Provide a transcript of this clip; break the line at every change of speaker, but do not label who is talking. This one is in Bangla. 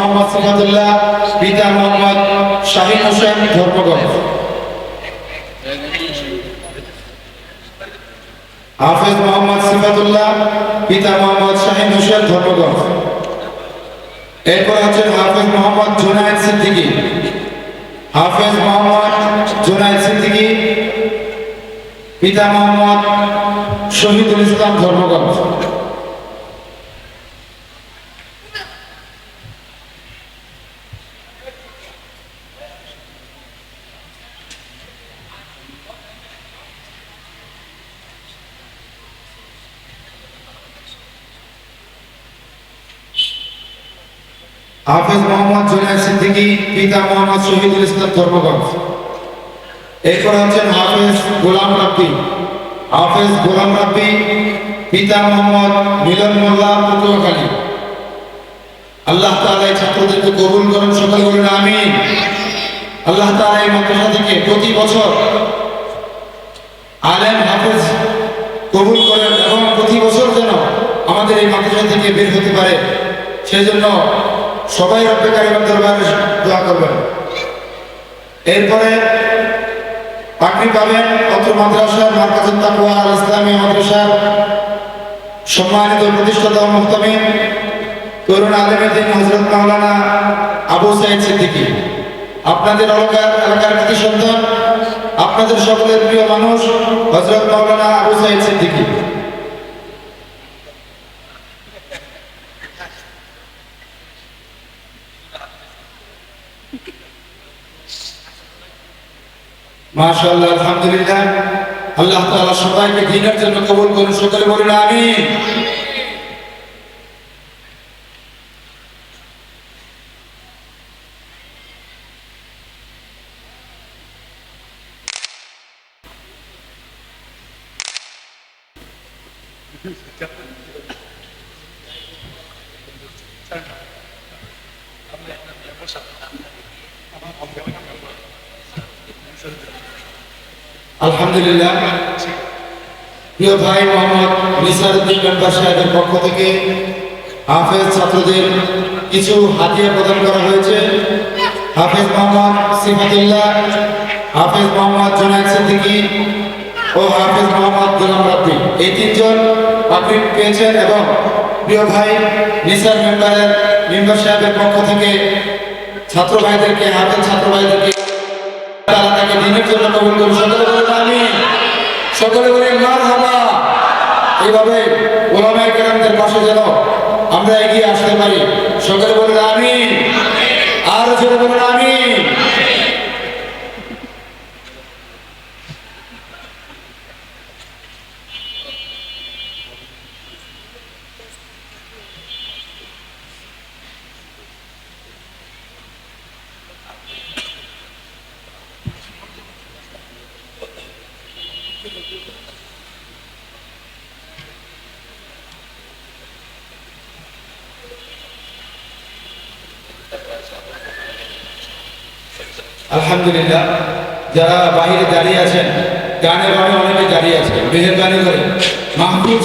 মোহাম্মদ সিফাতুল্লাহ, পিতা মোহাম্মদ শাহিন হোসেন ধর্মগঞ্জ। হাফেজ মোহাম্মদ সিফাতুল্লাহ, পিতা মোহাম্মদ শাহিন হোসেন ধর্মগঞ্জ। এরপর আছেন হাফেজ মোহাম্মদ জুনায়েদ সিদ্দিকী। হাফেজ মোহাম্মদ জুনায়েদ সিদ্দিকী, পিতা মোহাম্মদ শহীদুল ইসলাম ধর্মগঞ্জ। হাফেজ মোহাম্মদ জুনায়েদ সিদ্দিকী, পিতা মোহাম্মদ শহীদুল ইসলাম ধর্মগঞ্জ। এরপর আছেন হাফেজ গোলাম রাব্বি। হাফেজ গোলাম রাব্বি, পিতা মোহাম্মদ মিলন মোল্লা, পটুয়াখালী। আল্লাহ তাআলা এই ছাত্রদেরকে কবুল করেন, সকলে বলেন আমিন। আল্লাহ তাআলা এই মাদ্রাসা থেকে প্রতি বছর আলেম হাফেজ কবুল করেন এবং প্রতি বছর যেন আমাদের এই মাদ্রাসা থেকে বের হতে পারে, সেই জন্য সবাই রব্বে কারিমের দরবারে দোয়া করবেন। এরপরে পাগড়ি পাবেন অত্র মাদ্রাসার মারকাজুত তাকওয়া আল ইসলামী মাদ্রাসার সম্মানিত প্রতিষ্ঠাতা ও মুহতামিম তরুণ আলেমে দ্বীন হযরত মাওলানা আবু সাঈদ সিদ্দিকী। আপনাদের এলাকার কৃতি সন্তান, আপনাদের সকলের প্রিয় মানুষ হযরত মাওলানা আবু সাঈদ সিদ্দিকী। মাশাআল্লাহ, আলহামদুলিল্লাহ। আল্লাহ তাআলা সবাইকে দ্বীনের জন্য কবুল করুন, সকলে বলুন আমিন। আলহামদুলিল্লাহ, প্রিয় ভাই মোহাম্মদ নিসার উদ্দিন মেম্বার সাহেবের পক্ষ থেকে হাফেজ ছাত্রদের কিছু হাদিয়া প্রদান করা হয়েছে। হাফেজ মোহাম্মদ সিফাতুল্লাহ, হাফেজ মোহাম্মদ জুনায়েদ সিদ্দিকী ও হাফেজ মোহাম্মদ গোলাম রাব্বি, এই তিনজন পাগড়ি পেয়েছেন এবং প্রিয় ভাই নিসার মেম্বার সাহেবের পক্ষ থেকে ছাত্র ভাইদেরকে, হাফেজ ছাত্র ভাইদেরকে তাআলা তাকে দ্বীনের জন্য কবুল করুন, সকলে বলেন আমিন। সকলে বলেন মারহাবা। এইভাবে উলামায়ে কেরামদের পাশে যেন আমরা এগিয়ে আসতে পারি, সকলে বলেন আমিন। আর জোরে বলেন আমিন। আলহামদুলিল্লাহ, যারা বাহিরে দাঁড়িয়ে আছেন, গানের অনেকে দাঁড়িয়ে আছেন, মেহেরবানি করে মাহফিল